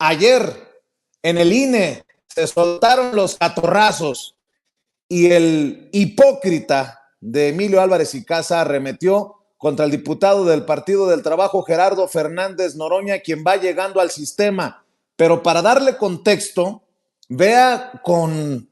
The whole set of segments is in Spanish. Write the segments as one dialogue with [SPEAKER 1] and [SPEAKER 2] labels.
[SPEAKER 1] ayer en el INE se soltaron los catorrazos y el hipócrita de Emilio Álvarez y Casa arremetió contra el diputado del Partido del Trabajo, Gerardo Fernández Noroña, quien va llegando al sistema. Pero para darle contexto, vea con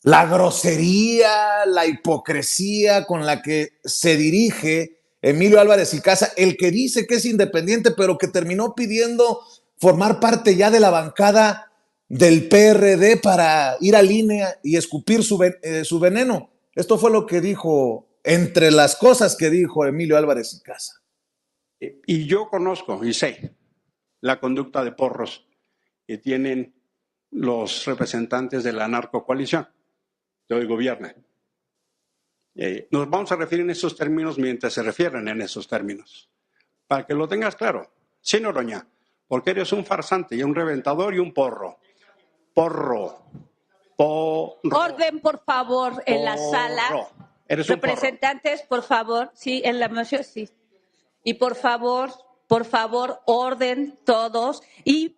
[SPEAKER 1] la grosería, la hipocresía con la que se dirige Emilio Álvarez y Casa, el que dice que es independiente, pero que terminó pidiendo formar parte ya de la bancada del PRD para ir al INE y escupir su veneno. Esto fue lo que dijo, entre las cosas que dijo Emilio Álvarez y Casa.
[SPEAKER 2] Y yo conozco y sé la conducta de porros que tienen los representantes de la narcocoalición que hoy gobierna. Nos vamos a referir en esos términos mientras se refieren en esos términos. Para que lo tengas claro. Sí, Noroña, porque eres un farsante y un reventador y un porro. Porro.
[SPEAKER 3] Orden, por favor, en la sala.
[SPEAKER 2] Eres un
[SPEAKER 3] representantes,
[SPEAKER 2] porro.
[SPEAKER 3] Por favor, sí, en la moción, sí. Y por favor, orden todos. Y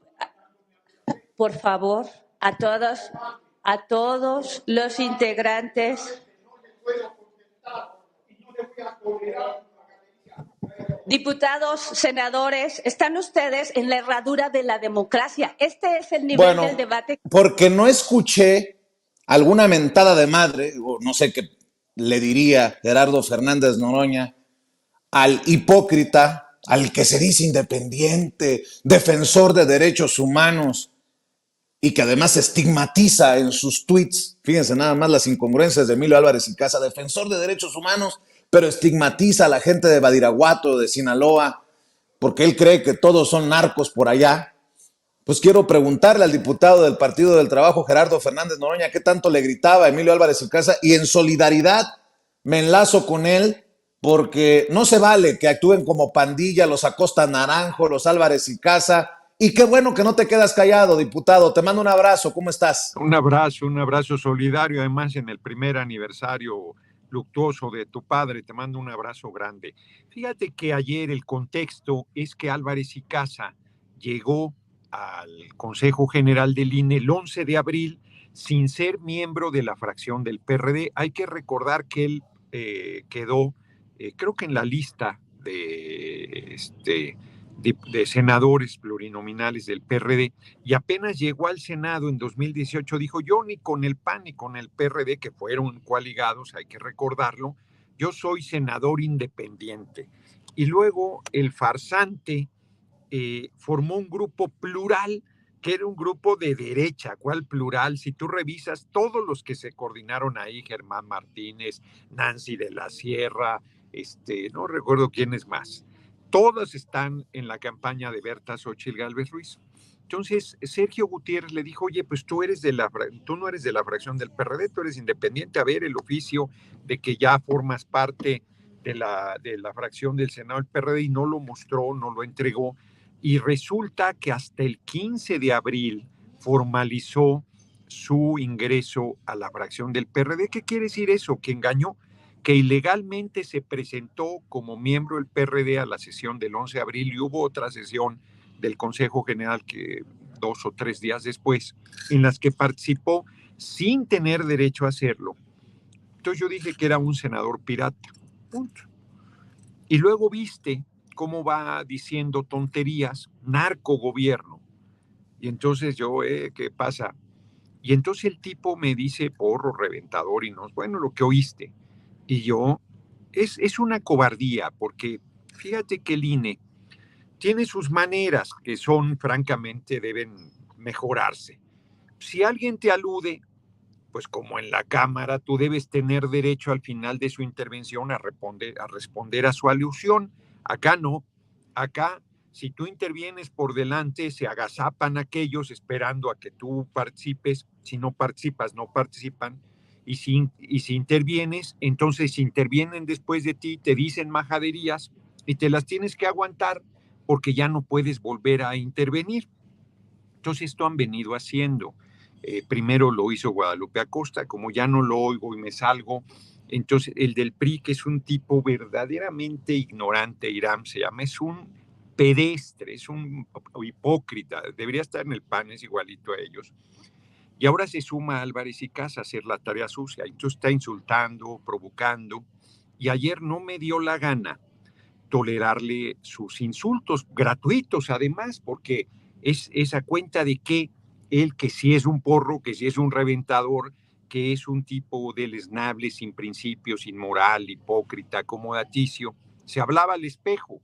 [SPEAKER 3] por favor, a todos los integrantes. Diputados, senadores, están ustedes en la herradura de la democracia. Este es el nivel del debate.
[SPEAKER 1] Porque no escuché alguna mentada de madre, o no sé qué le diría Gerardo Fernández Noroña, al hipócrita, al que se dice independiente, defensor de derechos humanos, y que además estigmatiza en sus tweets, fíjense nada más las incongruencias de Emilio Álvarez y Casa, defensor de derechos humanos, pero estigmatiza a la gente de Badiraguato, de Sinaloa, porque él cree que todos son narcos por allá. Pues quiero preguntarle al diputado del Partido del Trabajo, Gerardo Fernández Noroña, qué tanto le gritaba a Emilio Álvarez y Casa, y en solidaridad me enlazo con él, porque no se vale que actúen como pandilla los Acosta Naranjo, los Álvarez y Casa. Y qué bueno que no te quedas callado, diputado. Te mando un abrazo. ¿Cómo estás?
[SPEAKER 4] Un abrazo solidario, además en el primer aniversario luctuoso de tu padre. Te mando un abrazo grande. Fíjate que ayer el contexto es que Álvarez y Casa llegó al Consejo General del INE el 11 de abril sin ser miembro de la fracción del PRD. Hay que recordar que él quedó, creo que en la lista de senadores plurinominales del PRD, y apenas llegó al Senado en 2018, dijo: yo ni con el PAN ni con el PRD, que fueron coaligados, hay que recordarlo, yo soy senador independiente. Y luego el farsante formó un grupo plural, que era un grupo de derecha. ¿Cuál plural? Si tú revisas todos los que se coordinaron ahí, Germán Martínez, Nancy de la Sierra, no recuerdo quién es más, todas están en la campaña de Berta Xóchitl Gálvez Ruiz. Entonces, Sergio Gutiérrez le dijo: oye, pues tú no eres de la fracción del PRD, tú eres independiente, a ver el oficio de que ya formas parte de la fracción del Senado del PRD, y no lo mostró, no lo entregó, y resulta que hasta el 15 de abril formalizó su ingreso a la fracción del PRD. ¿Qué quiere decir eso? Que engañó, que ilegalmente se presentó como miembro del PRD a la sesión del 11 de abril, y hubo otra sesión del Consejo General que 2 o 3 días después, en las que participó sin tener derecho a hacerlo. Entonces yo dije que era un senador pirata, punto. Y luego viste cómo va diciendo tonterías, narcogobierno. Y entonces yo, ¿qué pasa? Y entonces el tipo me dice: porro, reventador, y no, bueno, lo que oíste. Y yo, es una cobardía, porque fíjate que el INE tiene sus maneras que son, francamente, deben mejorarse. Si alguien te alude, pues como en la Cámara, tú debes tener derecho al final de su intervención a responder a su alusión. Acá no. Acá, si tú intervienes por delante, se agazapan aquellos esperando a que tú participes. Si no participas, no participan. Y si intervienes, entonces si intervienen después de ti, te dicen majaderías y te las tienes que aguantar porque ya no puedes volver a intervenir. Entonces esto han venido haciendo. Primero lo hizo Guadalupe Acosta, como ya no lo oigo y me salgo. Entonces el del PRI, que es un tipo verdaderamente ignorante, Irán se llama, es un pedestre, es un hipócrita, debería estar en el PAN, es igualito a ellos. Y ahora se suma Álvarez y Casa a hacer la tarea sucia. Entonces está insultando, provocando. Y ayer no me dio la gana tolerarle sus insultos gratuitos, además, porque es esa cuenta de que él, que sí es un porro, que sí es un reventador, que es un tipo deleznable, sin principios, inmoral, hipócrita, acomodaticio, se hablaba al espejo.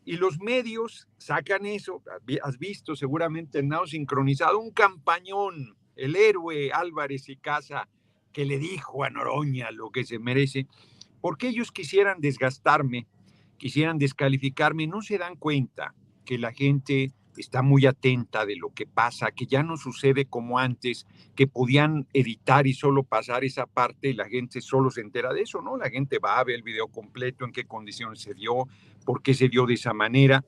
[SPEAKER 4] Y los medios sacan eso, has visto seguramente en Nao Sincronizado, un campañón, el héroe Álvarez y Casa, que le dijo a Noroña lo que se merece, porque ellos quisieran desgastarme, quisieran descalificarme, no se dan cuenta que la gente está muy atenta de lo que pasa, que ya no sucede como antes, que podían editar y solo pasar esa parte y la gente solo se entera de eso, ¿no? La gente va a ver el video completo, en qué condiciones se dio, por qué se dio de esa manera.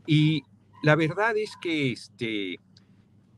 [SPEAKER 4] Y la verdad es que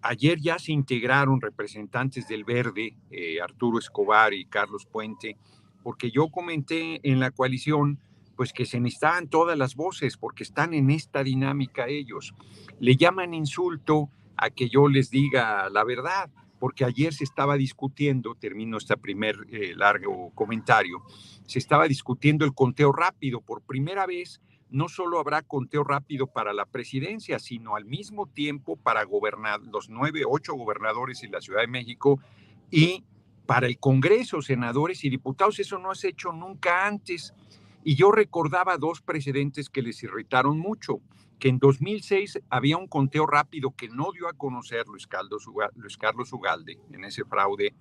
[SPEAKER 4] ayer ya se integraron representantes del Verde, Arturo Escobar y Carlos Puente, porque yo comenté en la coalición pues que se necesitaban todas las voces porque están en esta dinámica ellos. Le llaman insulto a que yo les diga la verdad, porque ayer se estaba discutiendo, termino este primer largo comentario, se estaba discutiendo el conteo rápido. Por primera vez no solo habrá conteo rápido para la presidencia, sino al mismo tiempo para gobernar los 8 gobernadores en la Ciudad de México y para el Congreso, senadores y diputados. Eso no se ha hecho nunca antes. Y yo recordaba 2 precedentes que les irritaron mucho, que en 2006 había un conteo rápido que no dio a conocer Luis Carlos Ugalde en ese fraude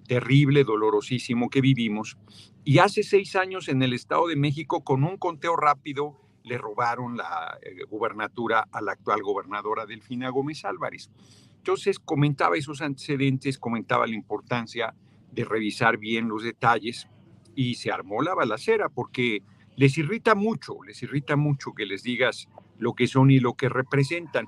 [SPEAKER 4] terrible, dolorosísimo que vivimos. Y hace 6 años en el Estado de México, con un conteo rápido, le robaron la gubernatura a la actual gobernadora Delfina Gómez Álvarez. Entonces comentaba esos antecedentes, comentaba la importancia de revisar bien los detalles y se armó la balacera porque les irrita mucho que les digas lo que son y lo que representan.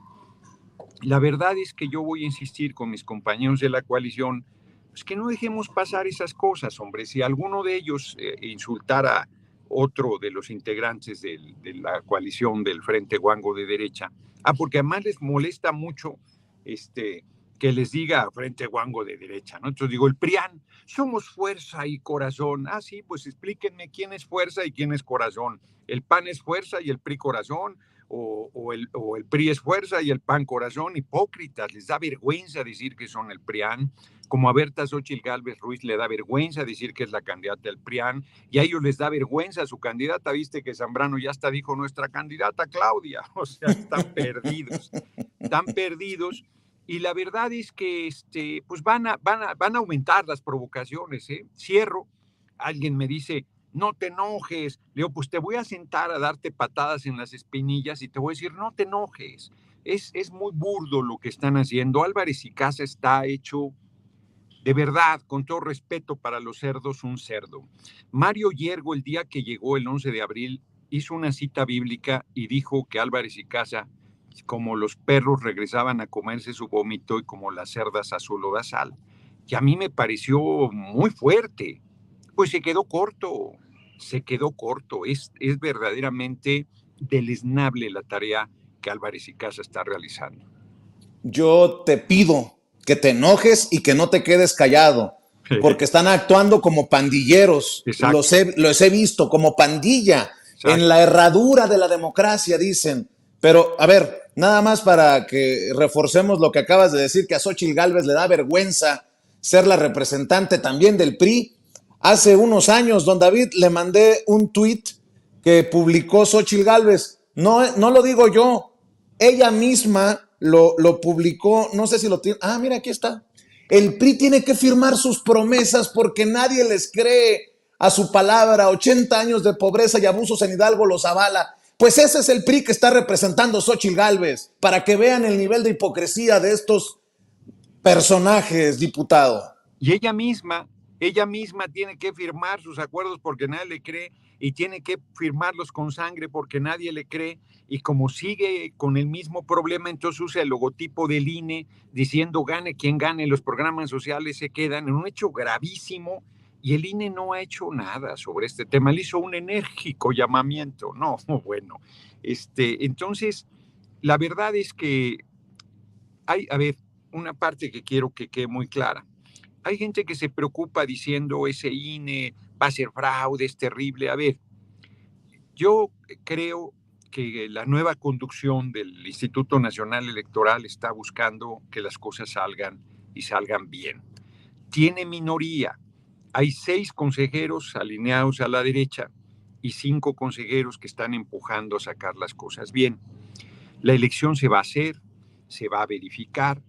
[SPEAKER 4] La verdad es que yo voy a insistir con mis compañeros de la coalición, pues que no dejemos pasar esas cosas, hombre. Si alguno de ellos insultara a otro de los integrantes de la coalición del Frente Guango de Derecha, porque además les molesta mucho que les diga Frente Guango de Derecha, ¿no? Entonces digo, el PRIAN, somos fuerza y corazón. Ah, sí, pues explíquenme quién es fuerza y quién es corazón. ¿El PAN es fuerza y el PRI corazón? O el PRI es fuerza y el PAN corazón. Hipócritas, les da vergüenza decir que son el PRIAN, como a Berta Xóchitl Gálvez Ruiz le da vergüenza decir que es la candidata del PRIAN, y a ellos les da vergüenza su candidata. Viste que Zambrano ya hasta dijo nuestra candidata Claudia. O sea, están perdidos, y la verdad es que pues van a aumentar las provocaciones, ¿eh? Cierro, alguien me dice, no te enojes. Le digo, pues te voy a sentar a darte patadas en las espinillas y te voy a decir, no te enojes. Es muy burdo lo que están haciendo. Álvarez y Casa está hecho, de verdad, con todo respeto para los cerdos, un cerdo. Mario Yergo, el día que llegó el 11 de abril, hizo una cita bíblica y dijo que Álvarez y Casa, como los perros regresaban a comerse su vómito y como las cerdas a su lodazal. Y a mí me pareció muy fuerte. Pues se quedó corto. Es verdaderamente deleznable la tarea que Álvarez y Casa está realizando.
[SPEAKER 1] Yo te pido que te enojes y que no te quedes callado, porque están actuando como pandilleros. Los he visto como pandilla. Exacto. En la herradura de la democracia, dicen. Pero, a ver, nada más para que reforcemos lo que acabas de decir, que a Xóchitl Gálvez le da vergüenza ser la representante también del PRI. Hace unos años, don David, le mandé un tuit que publicó Xóchitl Gálvez. No lo digo yo, ella misma lo publicó, no sé si lo tiene. Ah, mira, aquí está. El PRI tiene que firmar sus promesas porque nadie les cree a su palabra. 80 años de pobreza y abusos en Hidalgo los avala. Pues ese es el PRI que está representando Xóchitl Gálvez, para que vean el nivel de hipocresía de estos personajes, diputado.
[SPEAKER 4] Y ella misma tiene que firmar sus acuerdos porque nadie le cree, y tiene que firmarlos con sangre porque nadie le cree, y como sigue con el mismo problema, entonces usa el logotipo del INE diciendo gane quien gane, los programas sociales se quedan en un hecho gravísimo. Y el INE no ha hecho nada sobre este tema. Le hizo un enérgico llamamiento. No, bueno, Entonces, la verdad es que hay, a ver, una parte que quiero que quede muy clara. Hay gente que se preocupa diciendo ese INE va a ser fraude, es terrible. A ver, yo creo que la nueva conducción del Instituto Nacional Electoral está buscando que las cosas salgan y salgan bien. Tiene minoría. Hay 6 consejeros alineados a la derecha y 5 consejeros que están empujando a sacar las cosas bien. La elección se va a hacer, se va a verificar,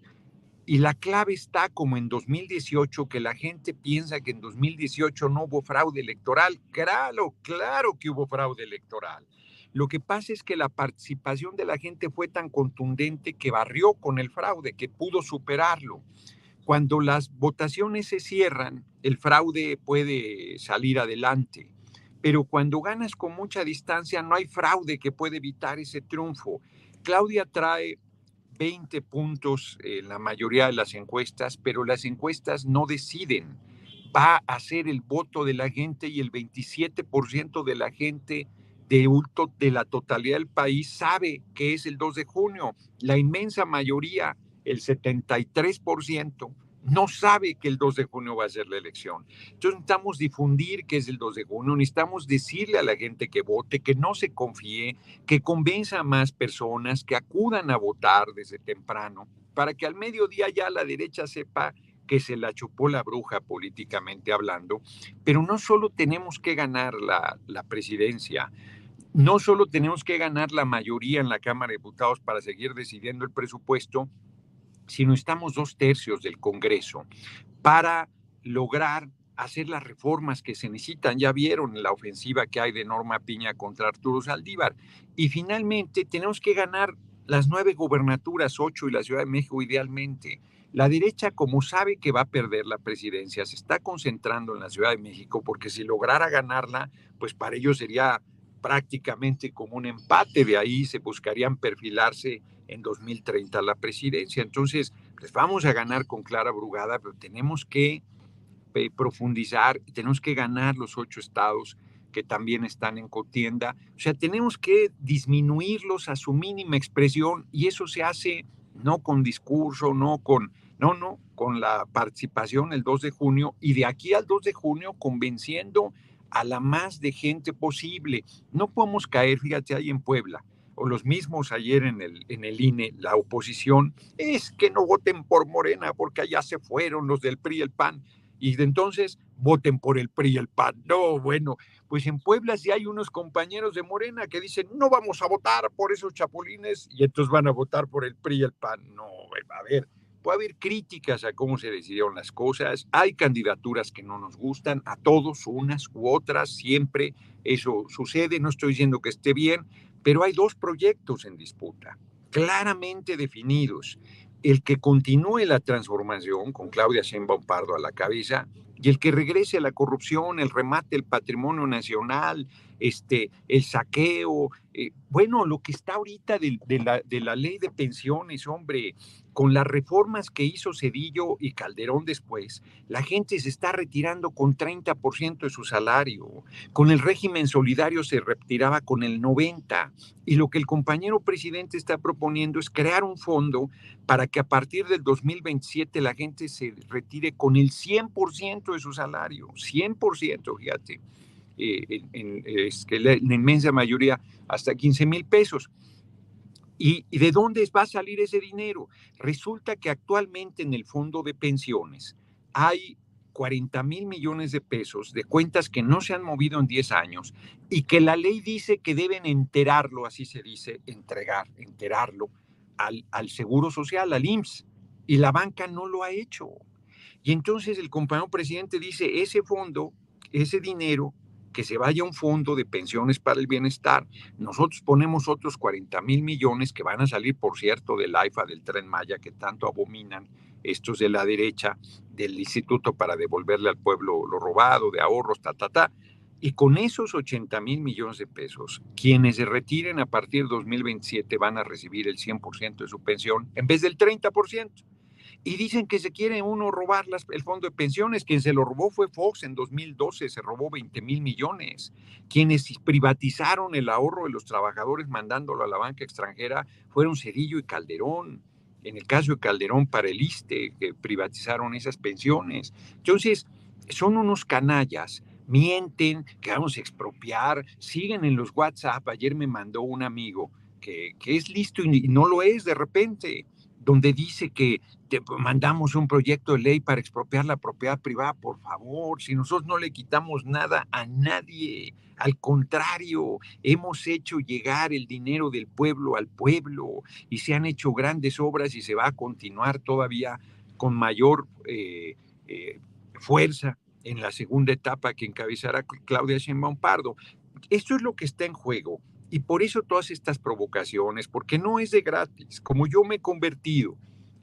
[SPEAKER 4] y la clave está como en 2018, que la gente piensa que en 2018 no hubo fraude electoral. Claro, claro que hubo fraude electoral. Lo que pasa es que la participación de la gente fue tan contundente que barrió con el fraude, que pudo superarlo. Cuando las votaciones se cierran, el fraude puede salir adelante. Pero cuando ganas con mucha distancia, no hay fraude que pueda evitar ese triunfo. Claudia trae 20 puntos en la mayoría de las encuestas, pero las encuestas no deciden. Va a ser el voto de la gente y el 27% de la gente de la totalidad del país sabe que es el 2 de junio. La inmensa mayoría, el 73%, no sabe que el 2 de junio va a ser la elección. Entonces necesitamos difundir que es el 2 de junio, necesitamos decirle a la gente que vote, que no se confíe, que convenza a más personas, que acudan a votar desde temprano, para que al mediodía ya la derecha sepa que se la chupó la bruja políticamente hablando. Pero no solo tenemos que ganar la presidencia, no solo tenemos que ganar la mayoría en la Cámara de Diputados para seguir decidiendo el presupuesto, sino estamos 2/3 del Congreso para lograr hacer las reformas que se necesitan. Ya vieron la ofensiva que hay de Norma Piña contra Arturo Saldívar. Y finalmente tenemos que ganar las 9 gubernaturas, 8 y la Ciudad de México idealmente. La derecha, como sabe que va a perder la presidencia, se está concentrando en la Ciudad de México porque si lograra ganarla, pues para ellos sería prácticamente como un empate. De ahí se buscarían perfilarse en 2030 la presidencia. Entonces, pues vamos a ganar con Clara Brugada, pero tenemos que profundizar, tenemos que ganar los 8 estados que también están en contienda. O sea, tenemos que disminuirlos a su mínima expresión y eso se hace no con discurso, no, con la participación el 2 de junio y de aquí al 2 de junio convenciendo a la más de gente posible. No podemos caer, fíjate, ahí en Puebla, o los mismos ayer en el INE, la oposición, es que no voten por Morena porque allá se fueron los del PRI y el PAN. Y de entonces voten por el PRI y el PAN. No, bueno, pues en Puebla sí hay unos compañeros de Morena que dicen, no vamos a votar por esos chapulines, y entonces van a votar por el PRI y el PAN. No, a ver, puede haber críticas a cómo se decidieron las cosas, hay candidaturas que no nos gustan, a todos, unas u otras, siempre eso sucede, no estoy diciendo que esté bien, pero hay 2 proyectos en disputa, claramente definidos. El que continúe la transformación con Claudia Sheinbaum Pardo a la cabeza y el que regrese a la corrupción, el remate del patrimonio nacional, el saqueo, bueno, lo que está ahorita de la ley de pensiones, hombre, con las reformas que hizo Cedillo y Calderón después, la gente se está retirando con 30% de su salario. Con el régimen solidario se retiraba con el 90%. Y lo que el compañero presidente está proponiendo es crear un fondo para que a partir del 2027 la gente se retire con el 100% de su salario. 100%, fíjate. Es que la inmensa mayoría hasta 15,000 pesos. ¿Y de dónde va a salir ese dinero? Resulta que actualmente en el fondo de pensiones hay 40,000 millones de pesos de cuentas que no se han movido en 10 años y que la ley dice que deben enterarlo, así se dice, enterarlo al Seguro Social, al IMSS, y la banca no lo ha hecho. Y entonces el compañero presidente dice, ese fondo, ese dinero, que se vaya a un fondo de pensiones para el bienestar. Nosotros ponemos otros 40,000 millones que van a salir, por cierto, del AIFA, del Tren Maya, que tanto abominan estos de la derecha, del instituto para devolverle al pueblo lo robado, de ahorros, Y con esos 80,000 millones de pesos, quienes se retiren a partir de 2027 van a recibir el 100% de su pensión en vez del 30%. Y dicen que se quiere uno robar el fondo de pensiones. Quien se lo robó fue Fox en 2012, se robó 20,000 millones. Quienes privatizaron el ahorro de los trabajadores mandándolo a la banca extranjera fueron Cedillo y Calderón. En el caso de Calderón para el ISSSTE, que privatizaron esas pensiones. Entonces, son unos canallas, mienten, que vamos a expropiar, siguen en los WhatsApp. Ayer me mandó un amigo que es listo y no lo es de repente, donde dice que te mandamos un proyecto de ley para expropiar la propiedad privada. Por favor, si nosotros no le quitamos nada a nadie, al contrario, hemos hecho llegar el dinero del pueblo al pueblo y se han hecho grandes obras y se va a continuar todavía con mayor fuerza en la segunda etapa que encabezará Claudia Sheinbaum Pardo. Esto es lo que está en juego. Y por eso todas estas provocaciones, porque no es de gratis. Como yo me he convertido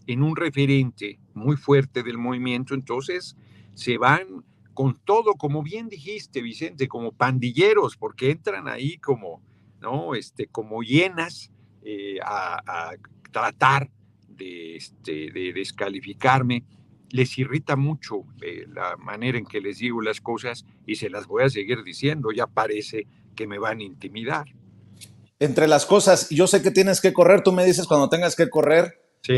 [SPEAKER 4] en un referente muy fuerte del movimiento, entonces se van con todo, como bien dijiste, Vicente, como pandilleros, porque entran ahí como, ¿no? Como hienas a tratar de descalificarme. Les irrita mucho la manera en que les digo las cosas y se las voy a seguir diciendo. Ya parece que me van a intimidar.
[SPEAKER 1] Entre las cosas, yo sé que tienes que correr, tú me dices cuando tengas que correr,
[SPEAKER 4] Sí.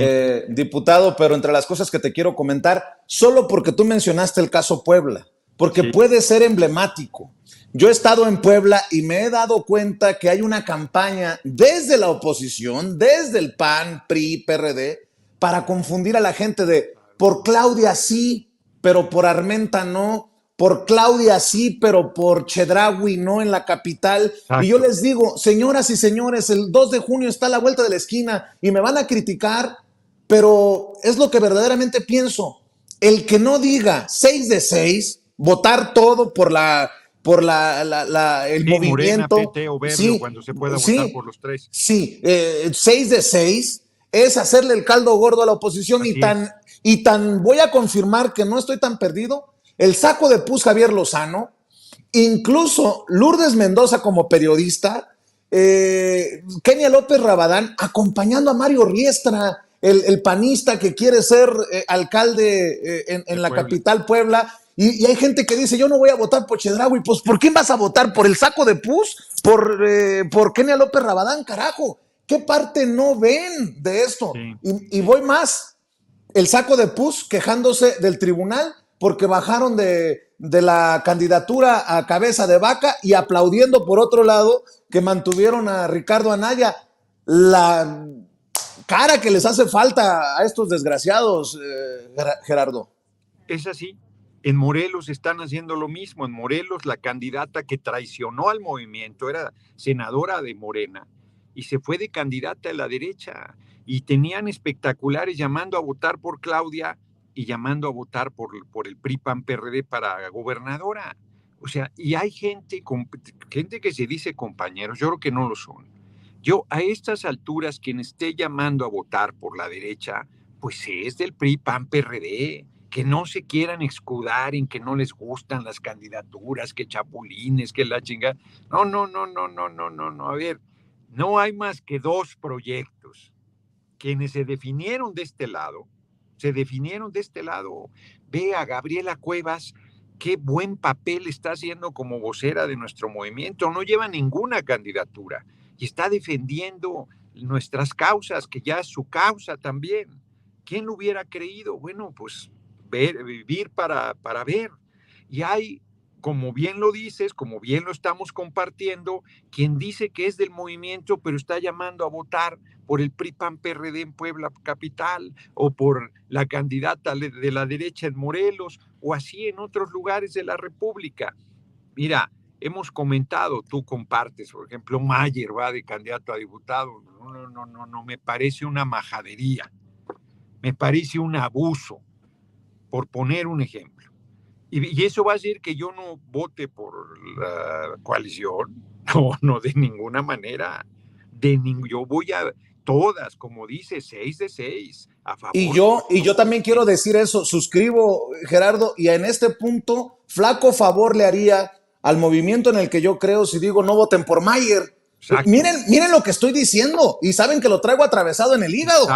[SPEAKER 1] Diputado, pero entre las cosas que te quiero comentar, solo porque tú mencionaste el caso Puebla, porque
[SPEAKER 4] Sí.
[SPEAKER 1] puede ser emblemático. Yo he estado en Puebla y me he dado cuenta que hay una campaña desde la oposición, desde el PAN, PRI, PRD, para confundir a la gente de por Claudia sí, pero por Armenta no, por Claudia sí, pero por Chedraui no en la capital.
[SPEAKER 4] Exacto.
[SPEAKER 1] Y yo les digo, señoras y señores, el 2 de junio está a la vuelta de la esquina y me van a criticar, pero es lo que verdaderamente pienso. El que no diga 6 de 6, votar todo por el
[SPEAKER 4] Sí,
[SPEAKER 1] movimiento.
[SPEAKER 4] Morena, PT o Verde,
[SPEAKER 1] Sí,
[SPEAKER 4] o cuando se pueda
[SPEAKER 1] sí,
[SPEAKER 4] votar por los tres.
[SPEAKER 1] sí, 6 de 6 es hacerle el caldo gordo a la oposición
[SPEAKER 4] Así
[SPEAKER 1] y tan voy a confirmar que no estoy tan perdido. El saco de pus Javier Lozano, incluso Lourdes Mendoza como periodista, Kenia López Rabadán acompañando a Mario Riestra, el panista que quiere ser alcalde en la
[SPEAKER 4] Puebla.
[SPEAKER 1] capital Puebla. Y hay gente que dice, yo no voy a votar por Chedraui. Pues, ¿por quién vas a votar? ¿Por el saco de pus? ¿Por Kenia López Rabadán, carajo? ¿Qué parte no ven de esto?
[SPEAKER 4] Sí.
[SPEAKER 1] Y voy más. El saco de pus quejándose del tribunal porque bajaron de la candidatura a cabeza de vaca y aplaudiendo por otro lado que mantuvieron a Ricardo Anaya. La cara que les hace falta a estos desgraciados, Gerardo.
[SPEAKER 4] Es así. En Morelos están haciendo lo mismo. En Morelos, la candidata que traicionó al movimiento era senadora de Morena y se fue de candidata a la derecha. Y tenían espectaculares llamando a votar por Claudia y llamando a votar por el PRI-PAN-PRD para gobernadora. O sea, y hay gente que se dice compañeros, yo creo que no lo son. Yo, a estas alturas, quien esté llamando a votar por la derecha, pues es del PRI-PAN-PRD. Que no se quieran escudar en que no les gustan las candidaturas, que chapulines, que la chingada. No. A ver, no hay más que dos proyectos. Quienes se definieron de este lado. Ve a Gabriela Cuevas, qué buen papel está haciendo como vocera de nuestro movimiento. No lleva ninguna candidatura y está defendiendo nuestras causas, que ya es su causa también. ¿Quién lo hubiera creído? Bueno, pues vivir para ver. Y hay, como bien lo dices, como bien lo estamos compartiendo, quien dice que es del movimiento, pero está llamando a votar por el PRI-PAN-PRD en Puebla capital, o por la candidata de la derecha en Morelos, o así en otros lugares de la República. Mira, hemos comentado, tú compartes, por ejemplo, Mayer va de candidato a diputado. No, me parece una majadería, me parece un abuso, por poner un ejemplo. Y eso va a decir que yo no vote por la coalición. No, de ninguna manera. Yo voy a todas, como dice, 6 de 6, a favor.
[SPEAKER 1] Y yo también quiero decir eso, suscribo, Gerardo, y en este punto, flaco favor le haría al movimiento en el que yo creo si digo no voten por Mayer,
[SPEAKER 4] Exacto.
[SPEAKER 1] Miren lo que estoy diciendo y saben que lo traigo atravesado en el hígado.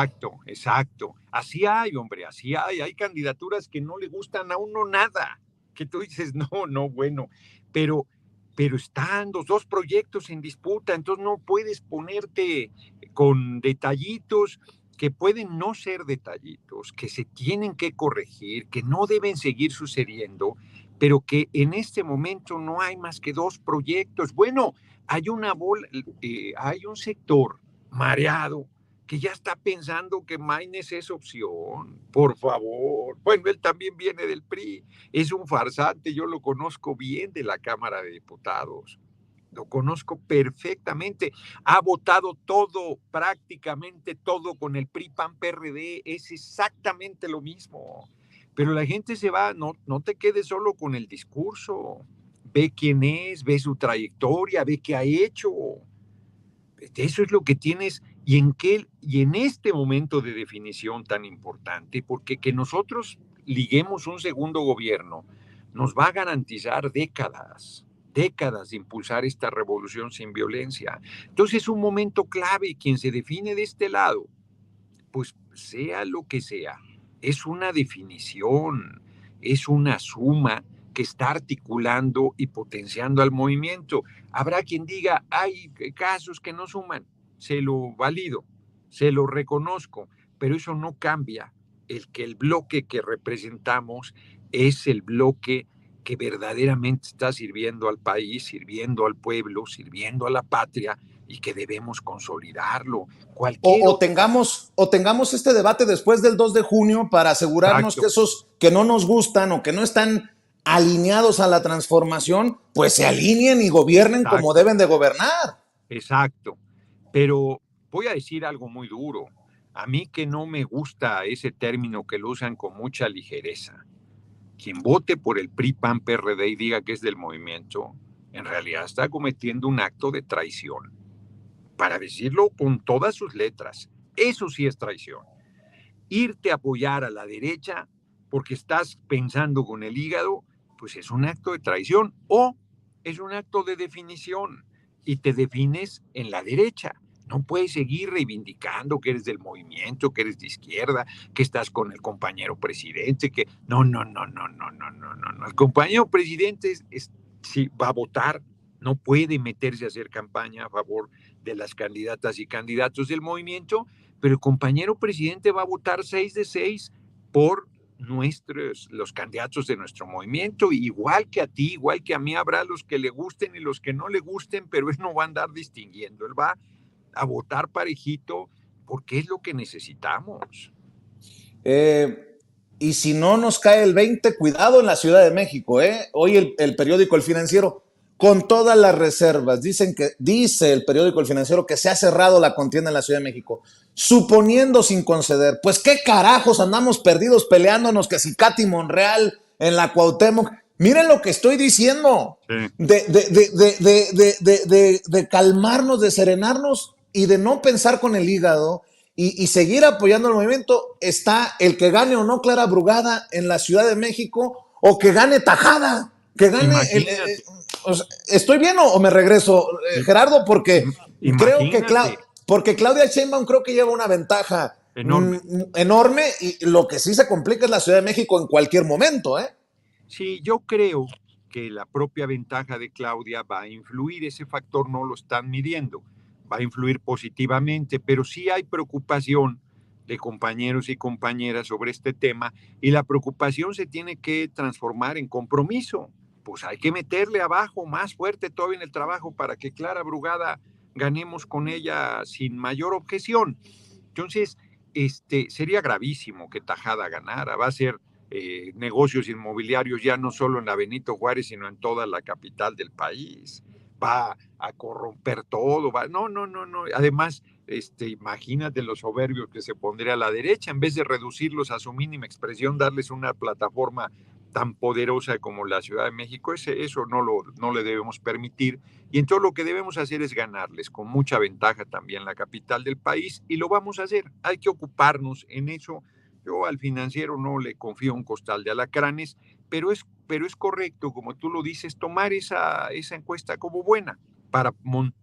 [SPEAKER 4] Exacto. Así hay, hombre, así hay. Hay candidaturas que no le gustan a uno nada, que tú dices, no, bueno, pero, pero están los dos proyectos en disputa, entonces no puedes ponerte con detallitos que pueden no ser detallitos, que se tienen que corregir, que no deben seguir sucediendo, pero que en este momento no hay más que dos proyectos. Bueno, hay un sector mareado que ya está pensando que Maines es opción, por favor. Bueno, él también viene del PRI, es un farsante, yo lo conozco bien de la Cámara de Diputados, lo conozco perfectamente, ha votado todo, prácticamente todo con el PRI, PAN, PRD, es exactamente lo mismo. Pero la gente se va, no te quedes solo con el discurso, ve quién es, ve su trayectoria, ve qué ha hecho. Eso es lo que tienes y en este momento de definición tan importante, porque que nosotros liguemos un segundo gobierno nos va a garantizar décadas de impulsar esta revolución sin violencia. Entonces es un momento clave, quien se define de este lado, pues sea lo que sea, es una definición, es una suma que está articulando y potenciando al movimiento. Habrá quien diga, hay casos que no suman, se lo valido, se lo reconozco, pero eso no cambia el bloque que representamos es el bloque que verdaderamente está sirviendo al país, sirviendo al pueblo, sirviendo a la patria y que debemos consolidarlo.
[SPEAKER 1] O tengamos este debate después del 2 de junio para asegurarnos
[SPEAKER 4] Exacto.
[SPEAKER 1] que esos que no nos gustan o que no están alineados a la transformación, pues se alineen y gobiernen como deben de gobernar.
[SPEAKER 4] Exacto. Pero voy a decir algo muy duro. A mí que no me gusta ese término que lo usan con mucha ligereza. Quien vote por el PRI, PAN, PRD y diga que es del movimiento, en realidad está cometiendo un acto de traición. Para decirlo con todas sus letras, eso sí es traición. Irte a apoyar a la derecha porque estás pensando con el hígado, pues es un acto de traición o es un acto de definición y te defines en la derecha. No puedes seguir reivindicando que eres del movimiento, que eres de izquierda, que estás con el compañero presidente, que no. El compañero presidente sí, va a votar, no puede meterse a hacer campaña a favor de las candidatas y candidatos del movimiento, pero el compañero presidente va a votar 6 de 6 por los candidatos de nuestro movimiento, igual que a ti, igual que a mí, habrá los que le gusten y los que no le gusten, pero él no va a andar distinguiendo, él va a votar parejito porque es lo que necesitamos.
[SPEAKER 1] Y si no nos cae el 20, cuidado en la Ciudad de México. Hoy el periódico El Financiero, con todas las reservas, dice el periódico El Financiero que se ha cerrado la contienda en la Ciudad de México, suponiendo sin conceder. Pues qué carajos andamos perdidos peleándonos que si Katy Monreal en la Cuauhtémoc. Miren lo que estoy diciendo, de calmarnos, de serenarnos y de no pensar con el hígado y seguir apoyando el movimiento. Está el que gane o no Clara Brugada en la Ciudad de México o que gane Tajada, que gane ¿estoy bien o me regreso, Gerardo? Porque creo que Claudia Sheinbaum creo que lleva una ventaja enorme y lo que sí se complica es la Ciudad de México en cualquier momento, ¿eh?
[SPEAKER 4] Sí, yo creo que la propia ventaja de Claudia va a influir, ese factor no lo están midiendo, va a influir positivamente, pero sí hay preocupación de compañeros y compañeras sobre este tema y la preocupación se tiene que transformar en compromiso. Pues hay que meterle abajo más fuerte todavía en el trabajo para que Clara Brugada ganemos con ella sin mayor objeción. Entonces, sería gravísimo que Tajada ganara, va a ser negocios inmobiliarios ya no solo en la Benito Juárez, sino en toda la capital del país. Va a corromper todo. No. Además, imagínate los soberbios que se pondría a la derecha, en vez de reducirlos a su mínima expresión, darles una plataforma tan poderosa como la Ciudad de México. Eso no le debemos permitir. Y entonces lo que debemos hacer es ganarles con mucha ventaja también la capital del país y lo vamos a hacer. Hay que ocuparnos en eso. Yo al Financiero no le confío un costal de alacranes, pero es correcto, como tú lo dices, tomar esa encuesta como buena para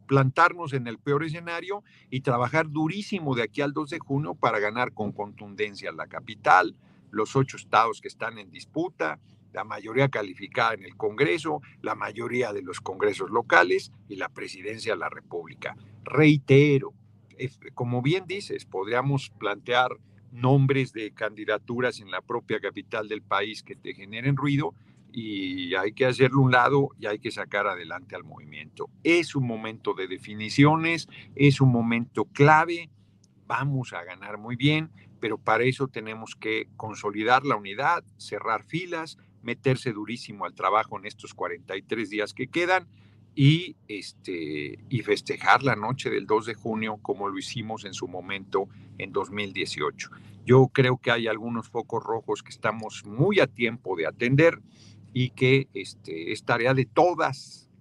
[SPEAKER 4] plantarnos en el peor escenario y trabajar durísimo de aquí al 2 de junio para ganar con contundencia la capital, los 8 estados que están en disputa, la mayoría calificada en el Congreso, la mayoría de los congresos locales y la presidencia de la República. Reitero, como bien dices, podríamos plantear nombres de candidaturas en la propia capital del país que te generen ruido, y hay que hacerlo a un lado y hay que sacar adelante al movimiento. Es un momento de definiciones, es un momento clave, vamos a ganar muy bien, pero para eso tenemos que consolidar la unidad, cerrar filas, meterse durísimo al trabajo en estos 43 días que quedan y festejar la noche del 2 de junio como lo hicimos en su momento en 2018. Yo creo que hay algunos focos rojos que estamos muy a tiempo de atender y que es tarea de todas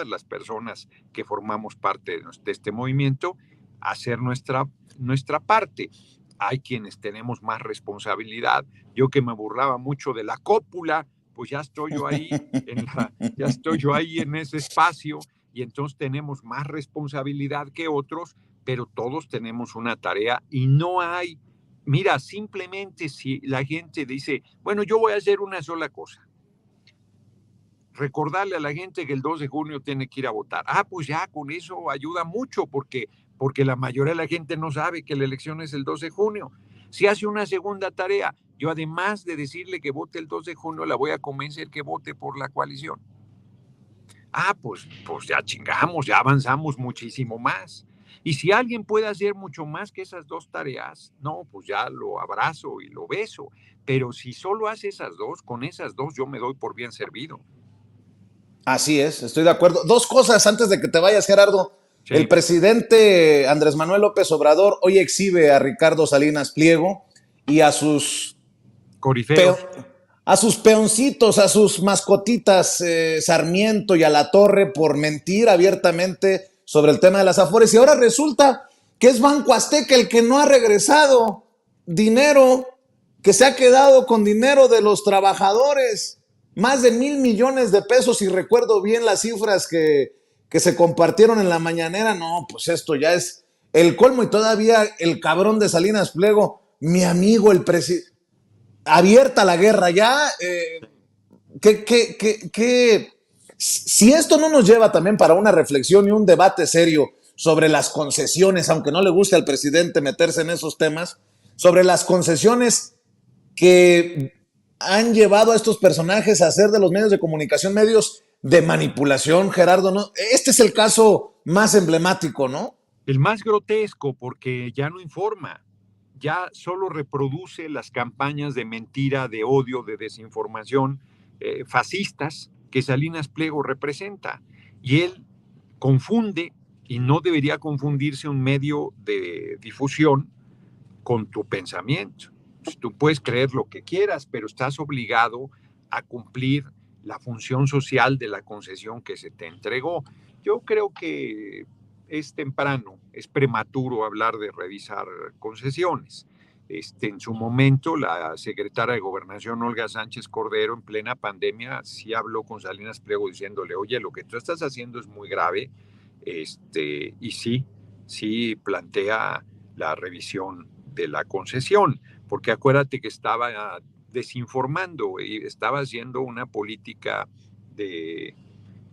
[SPEAKER 4] las personas que formamos parte de este movimiento, hacer nuestra parte. Hay quienes tenemos más responsabilidad. Yo que me burlaba mucho de la cópula, pues ya estoy yo ahí en ese espacio, y entonces tenemos más responsabilidad que otros, pero todos tenemos una tarea y no hay, mira, simplemente si la gente dice, bueno, yo voy a hacer una sola cosa, recordarle a la gente que el 2 de junio tiene que ir a votar. Pues ya con eso ayuda mucho porque la mayoría de la gente no sabe que la elección es el 2 de junio. Si hace una segunda tarea, yo además de decirle que vote el 2 de junio, la voy a convencer que vote por la coalición. Pues ya chingamos, ya avanzamos muchísimo más. Y si alguien puede hacer mucho más que esas 2 tareas, no, pues ya lo abrazo y lo beso. Pero si solo hace esas 2, con esas 2 yo me doy por bien servido.
[SPEAKER 1] Así es, estoy de acuerdo. 2 cosas antes de que te vayas, Gerardo.
[SPEAKER 4] Sí.
[SPEAKER 1] El presidente Andrés Manuel López Obrador hoy exhibe a Ricardo Salinas Pliego y a sus
[SPEAKER 4] corifeos,
[SPEAKER 1] a sus peoncitos, a sus mascotitas, Sarmiento y Alatorre, por mentir abiertamente sobre el tema de las Afores. Y ahora resulta que es Banco Azteca el que no ha regresado dinero, que se ha quedado con dinero de los trabajadores. Más de 1,000 millones de pesos, si recuerdo bien las cifras que se compartieron en la mañanera. No, pues esto ya es el colmo, y todavía el cabrón de Salinas Pliego, mi amigo el presidente, abierta la guerra ya. Si esto no nos lleva también para una reflexión y un debate serio sobre las concesiones, aunque no le guste al presidente meterse en esos temas, sobre las concesiones que han llevado a estos personajes a hacer de los medios de comunicación medios de manipulación, Gerardo, ¿no? Este es el caso más emblemático, ¿no?
[SPEAKER 4] El más grotesco, porque ya no informa, ya solo reproduce las campañas de mentira, de odio, de desinformación fascistas que Salinas Pliego representa. Y él confunde, y no debería confundirse un medio de difusión con tu pensamiento. Tú puedes creer lo que quieras, pero estás obligado a cumplir la función social de la concesión que se te entregó. Yo creo que es temprano, es prematuro hablar de revisar concesiones. En su momento, la secretaria de Gobernación, Olga Sánchez Cordero, en plena pandemia, sí habló con Salinas Pliego diciéndole, oye, lo que tú estás haciendo es muy grave, y sí plantea la revisión de la concesión, porque acuérdate que estaba desinformando y estaba haciendo una política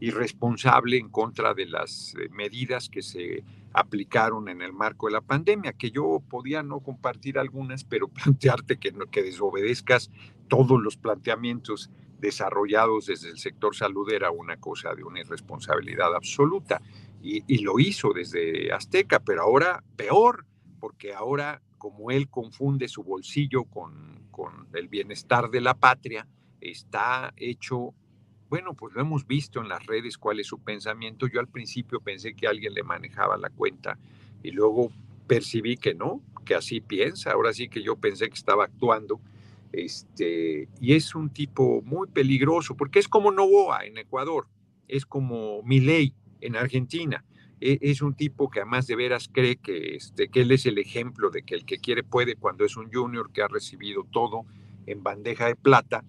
[SPEAKER 4] irresponsable en contra de las medidas que se aplicaron en el marco de la pandemia, que yo podía no compartir algunas, pero plantearte que desobedezcas todos los planteamientos desarrollados desde el sector salud era una cosa de una irresponsabilidad absoluta, y lo hizo desde Azteca, pero ahora peor, porque ahora, como él confunde su bolsillo con el bienestar de la patria, está hecho, bueno, pues lo hemos visto en las redes cuál es su pensamiento. Yo al principio pensé que alguien le manejaba la cuenta y luego percibí que no, que así piensa. Ahora sí que yo pensé que estaba actuando. Y es un tipo muy peligroso, porque es como Noboa en Ecuador, es como Milei en Argentina. Es un tipo que además de veras cree que él es el ejemplo de que el que quiere puede, cuando es un junior que ha recibido todo en bandeja de plata,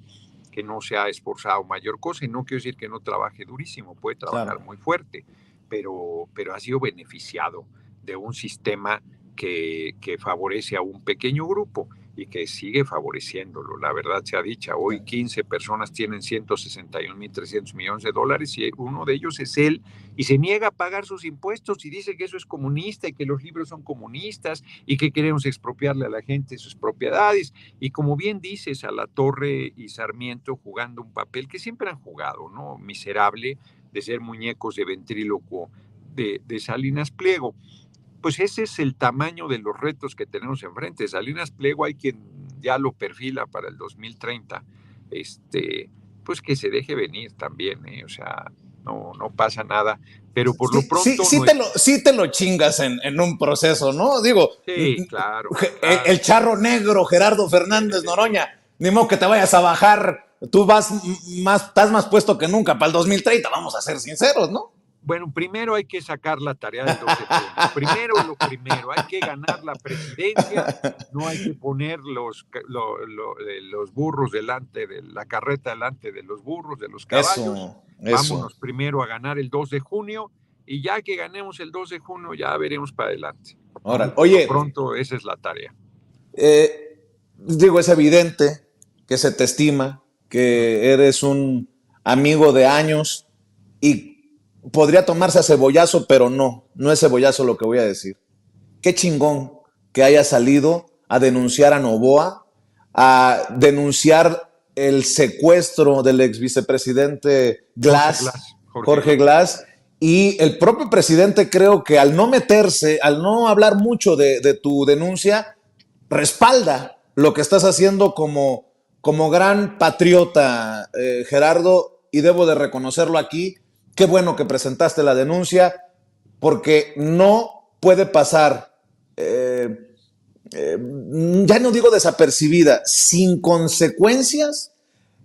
[SPEAKER 4] que no se ha esforzado mayor cosa, y no quiero decir que no trabaje durísimo, puede trabajar muy fuerte, pero ha sido beneficiado de un sistema que favorece a un pequeño grupo y que sigue favoreciéndolo. La verdad sea dicha, hoy 15 personas tienen 161.300 millones de dólares y uno de ellos es él, y se niega a pagar sus impuestos y dice que eso es comunista y que los libros son comunistas y que queremos expropiarle a la gente sus propiedades. Y como bien dices, a la Torre y Sarmiento jugando un papel que siempre han jugado, ¿no? Miserable, de ser muñecos de ventrílocuo de Salinas Pliego. Pues ese es el tamaño de los retos que tenemos enfrente. Salinas Pliego hay quien ya lo perfila para el 2030, pues que se deje venir también, o sea, no pasa nada, pero por lo pronto...
[SPEAKER 1] Sí te lo chingas en un proceso, ¿no? Digo,
[SPEAKER 4] sí, claro.
[SPEAKER 1] El charro negro Gerardo Fernández Noroña, ni modo que te vayas a bajar, tú estás más puesto que nunca para el 2030, vamos a ser sinceros, ¿no?
[SPEAKER 4] Bueno, primero hay que sacar la tarea del 12 puntos. Primero, hay que ganar la presidencia, no hay que poner los burros delante de la carreta, delante de los burros, de los caballos. Vámonos primero a ganar el 2 de junio y ya que ganemos el 2 de junio ya veremos para adelante.
[SPEAKER 1] Ahora, oye,
[SPEAKER 4] pronto esa es la tarea.
[SPEAKER 1] Digo, es evidente que se te estima, que eres un amigo de años y podría tomarse a cebollazo, pero no es cebollazo lo que voy a decir. Qué chingón que haya salido a denunciar a Noboa, a denunciar el secuestro del ex vicepresidente Jorge Glass, y el propio presidente, creo que al no meterse, al no hablar mucho de tu denuncia, respalda lo que estás haciendo como gran patriota, Gerardo, y debo de reconocerlo aquí. Qué bueno que presentaste la denuncia, porque no puede pasar, ya no digo desapercibida, sin consecuencias,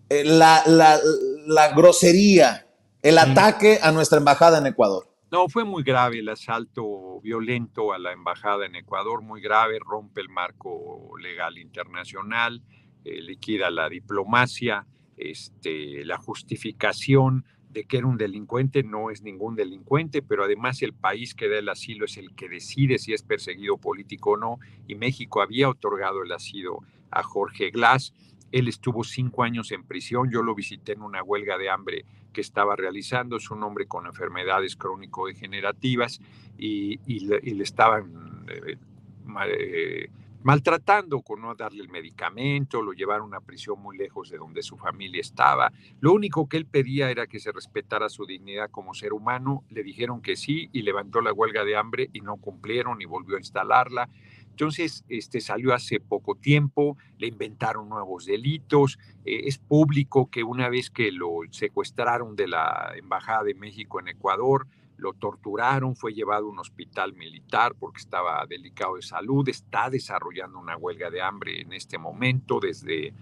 [SPEAKER 1] la grosería, el ataque a nuestra embajada en Ecuador.
[SPEAKER 4] No, fue muy grave el asalto violento a la embajada en Ecuador, muy grave, rompe el marco legal internacional, liquida la diplomacia, la justificación de que era un delincuente, no es ningún delincuente, pero además el país que da el asilo es el que decide si es perseguido político o no, y México había otorgado el asilo a Jorge Glass. Él estuvo 5 años en prisión, yo lo visité en una huelga de hambre que estaba realizando, es un hombre con enfermedades crónico-degenerativas y le estaban maltratando con no darle el medicamento, lo llevaron a una prisión muy lejos de donde su familia estaba. Lo único que él pedía era que se respetara su dignidad como ser humano, le dijeron que sí y levantó la huelga de hambre y no cumplieron y volvió a instalarla. Entonces, salió hace poco tiempo, le inventaron nuevos delitos, es público que una vez que lo secuestraron de la Embajada de México en Ecuador, lo torturaron, fue llevado a un hospital militar porque estaba delicado de salud, está desarrollando una huelga de hambre en este momento desde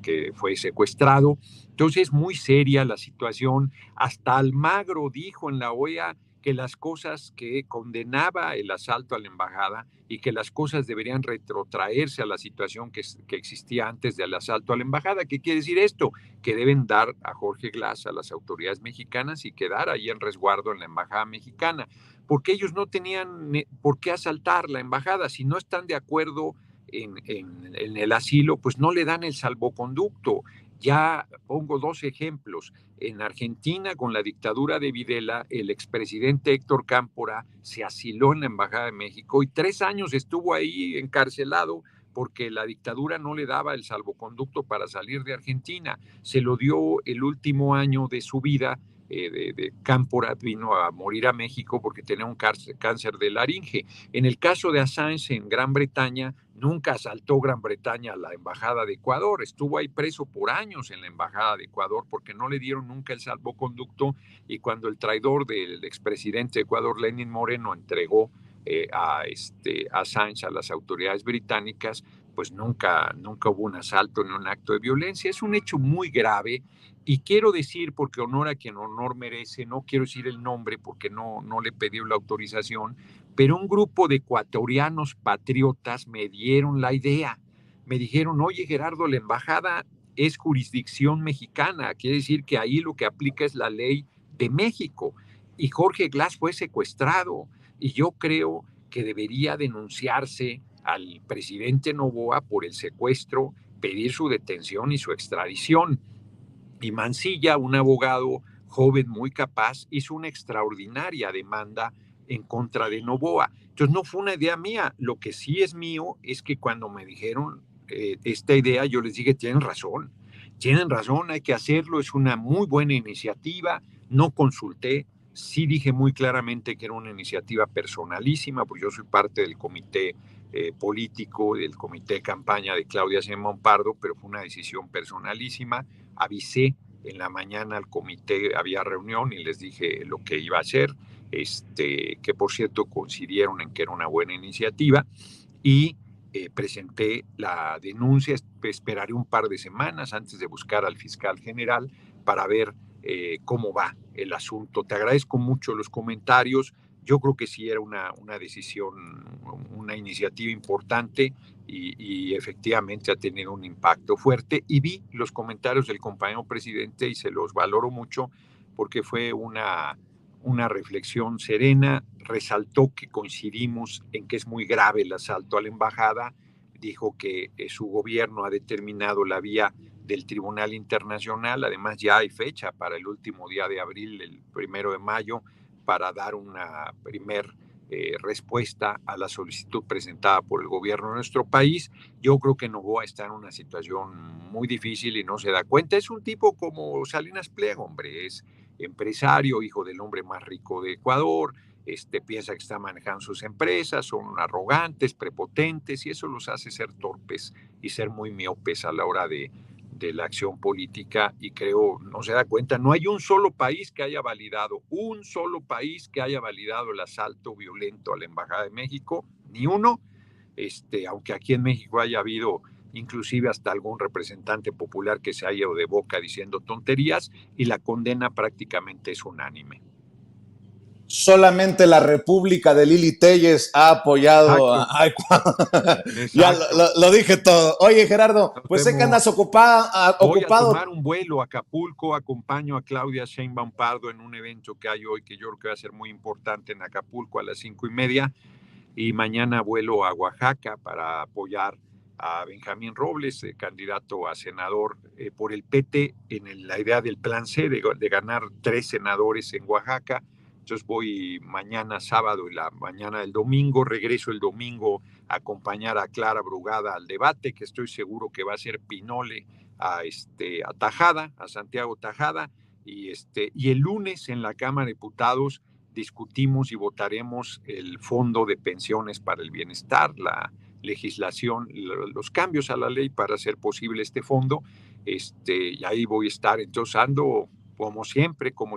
[SPEAKER 4] que fue secuestrado. Entonces es muy seria la situación. Hasta Almagro dijo en la OEA que las cosas, que condenaba el asalto a la embajada y que las cosas deberían retrotraerse a la situación que existía antes del asalto a la embajada. ¿Qué quiere decir esto? Que deben dar a Jorge Glass a las autoridades mexicanas y quedar ahí en resguardo en la embajada mexicana, porque ellos no tenían por qué asaltar la embajada. Si no están de acuerdo en el asilo, pues no le dan el salvoconducto. Ya pongo 2 ejemplos. En Argentina, con la dictadura de Videla, el expresidente Héctor Cámpora se asiló en la Embajada de México y 3 años estuvo ahí encarcelado porque la dictadura no le daba el salvoconducto para salir de Argentina. Se lo dio el último año de su vida. De Cámpora vino a morir a México porque tenía un cáncer de laringe. En el caso de Assange en Gran Bretaña, nunca asaltó Gran Bretaña a la embajada de Ecuador, estuvo ahí preso por años en la embajada de Ecuador porque no le dieron nunca el salvoconducto, y cuando el traidor del expresidente de Ecuador, Lenín Moreno, entregó a Assange a las autoridades británicas, pues nunca hubo un asalto ni un acto de violencia. Es un hecho muy grave. Y quiero decir, porque honor a quien honor merece, no quiero decir el nombre porque no le pedí la autorización, pero un grupo de ecuatorianos patriotas me dieron la idea. Me dijeron, oye Gerardo, la embajada es jurisdicción mexicana, quiere decir que ahí lo que aplica es la ley de México. y Jorge Glass fue secuestrado. Y yo creo que debería denunciarse al presidente Noboa por el secuestro, pedir su detención y su extradición. Y Mancilla, un abogado joven muy capaz, hizo una extraordinaria demanda en contra de Noboa. Entonces no fue una idea mía. Lo que sí es mío es que cuando me dijeron esta idea, yo les dije, tienen razón, hay que hacerlo, es una muy buena iniciativa. No consulté, sí dije muy claramente que era una iniciativa personalísima, pues yo soy parte del comité político, del comité de campaña de Claudia Sheinbaum Pardo, pero fue una decisión personalísima. Avisé en la mañana al comité, había reunión y les dije lo que iba a hacer, que por cierto coincidieron en que era una buena iniciativa, y presenté la denuncia. Esperaré un par de semanas antes de buscar al fiscal general para ver cómo va el asunto. Te agradezco mucho los comentarios. Yo creo que sí era una decisión, una iniciativa importante y efectivamente ha tenido un impacto fuerte. Y vi los comentarios del compañero presidente y se los valoro mucho porque fue una reflexión serena. Resaltó que coincidimos en que es muy grave el asalto a la embajada. Dijo que su gobierno ha determinado la vía del Tribunal Internacional. Además, ya hay fecha para el último día de abril, el 1 de mayo, para dar una primer respuesta a la solicitud presentada por el gobierno de nuestro país. Yo creo que Noboa está en una situación muy difícil y no se da cuenta. Es un tipo como Salinas Pliego, hombre, es empresario, hijo del hombre más rico de Ecuador, piensa que está manejando sus empresas, son arrogantes, prepotentes, y eso los hace ser torpes y ser muy miopes a la hora de la acción política, y creo no se da cuenta. No hay un solo país que haya validado el asalto violento a la Embajada de México, ni uno, aunque aquí en México haya habido inclusive hasta algún representante popular que se haya ido de boca diciendo tonterías, y la condena prácticamente es unánime.
[SPEAKER 1] Solamente la República de Lili Téllez ha apoyado a Ecuador. Ya lo dije todo. Oye, Gerardo, pues sé que andas ocupado.
[SPEAKER 4] Voy a tomar un vuelo a Acapulco, acompaño a Claudia Sheinbaum Pardo en un evento que hay hoy que yo creo que va a ser muy importante en Acapulco a las 5:30, y mañana vuelo a Oaxaca para apoyar a Benjamín Robles, candidato a senador por el PT, en la idea del plan C de ganar 3 senadores en Oaxaca. Entonces voy mañana sábado y la mañana del domingo. Regreso el domingo a acompañar a Clara Brugada al debate, que estoy seguro que va a ser Pinole a Tajada, a Santiago Tajada, y el lunes en la Cámara de Diputados discutimos y votaremos el Fondo de Pensiones para el Bienestar, la legislación, los cambios a la ley para hacer posible este fondo, y ahí voy a estar. Entonces ando como siempre, como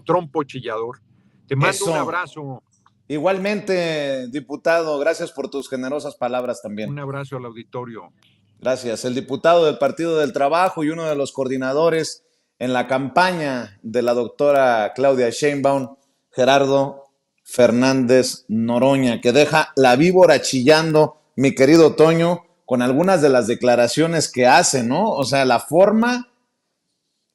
[SPEAKER 4] trompo chillador. Te mando un abrazo.
[SPEAKER 1] Igualmente, diputado, gracias por tus generosas palabras también.
[SPEAKER 4] Un abrazo al auditorio.
[SPEAKER 1] Gracias. El diputado del Partido del Trabajo y uno de los coordinadores en la campaña de la doctora Claudia Sheinbaum, Gerardo Fernández Noroña, que deja la víbora chillando, mi querido Toño, con algunas de las declaraciones que hace, ¿no? O sea, la forma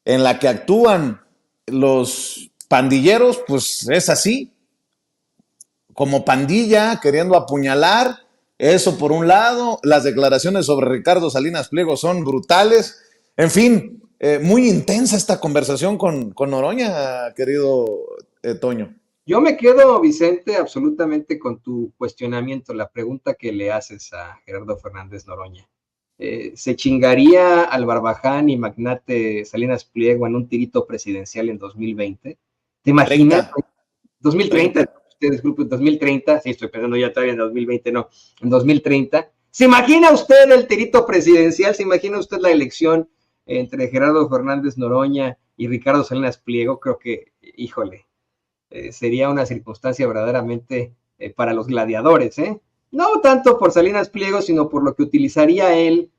[SPEAKER 1] en la que actúan los pandilleros, pues es así, como pandilla, queriendo apuñalar. Eso por un lado. Las declaraciones sobre Ricardo Salinas Pliego son brutales. En fin, muy intensa esta conversación con Noroña, querido Toño.
[SPEAKER 5] Yo me quedo, Vicente, absolutamente con tu cuestionamiento, la pregunta que le haces a Gerardo Fernández Noroña. ¿Se chingaría al Barbaján y magnate Salinas Pliego en un tirito presidencial en 2020? ¿Te imaginas? 2030, disculpe, 2030, sí, estoy pensando ya todavía en 2020, no, en 2030. ¿Se imagina usted el tirito presidencial? ¿Se imagina usted la elección entre Gerardo Fernández Noroña y Ricardo Salinas Pliego? Creo que, híjole, sería una circunstancia verdaderamente para los gladiadores, no tanto por Salinas Pliego, sino por lo que utilizaría él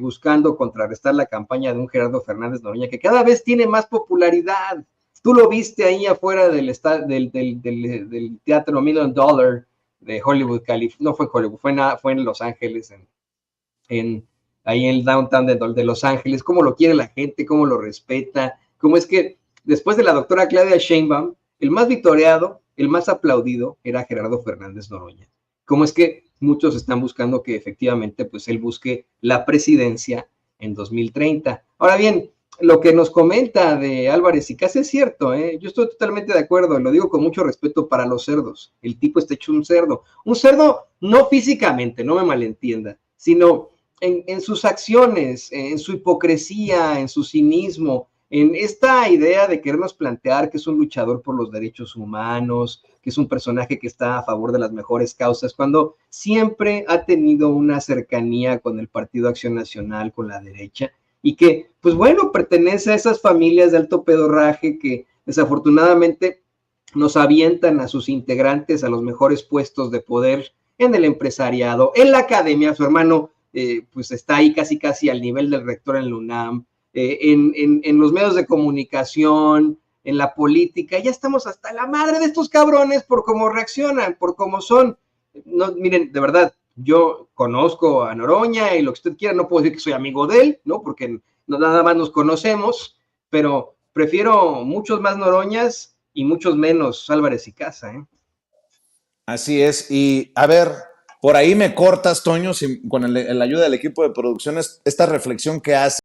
[SPEAKER 5] buscando contrarrestar la campaña de un Gerardo Fernández Noroña que cada vez tiene más popularidad. Tú lo viste ahí afuera del Teatro $1 Million de Hollywood, California. No fue Hollywood, fue en Los Ángeles, ahí en el downtown de Los Ángeles. Cómo lo quiere la gente, cómo lo respeta, cómo es que después de la doctora Claudia Sheinbaum, el más victoriado, el más aplaudido era Gerardo Fernández Noroña. ¿Cómo es que muchos están buscando que efectivamente pues él busque la presidencia en 2030? Ahora bien, lo que nos comenta de Álvarez y Casa es cierto, ¿eh? Yo estoy totalmente de acuerdo, lo digo con mucho respeto para los cerdos. El tipo está hecho un cerdo no físicamente, no me malentienda, sino en sus acciones, en su hipocresía, en su cinismo, en esta idea de querernos plantear que es un luchador por los derechos humanos, que es un personaje que está a favor de las mejores causas, cuando siempre ha tenido una cercanía con el Partido Acción Nacional, con la derecha, y que, pues bueno, pertenece a esas familias de alto pedorraje que desafortunadamente nos avientan a sus integrantes a los mejores puestos de poder en el empresariado, en la academia. Su hermano pues está ahí casi al nivel del rector en la UNAM, en los medios de comunicación, en la política. Ya estamos hasta la madre de estos cabrones por cómo reaccionan, por cómo son. No, miren, de verdad, yo conozco a Noroña y lo que usted quiera, no puedo decir que soy amigo de él, ¿no? Porque no, nada más nos conocemos, pero prefiero muchos más Noroñas y muchos menos Álvarez y Casa, ¿eh?
[SPEAKER 1] Así es. Y a ver, por ahí me cortas, Toño, con la ayuda del equipo de producción, esta reflexión que hace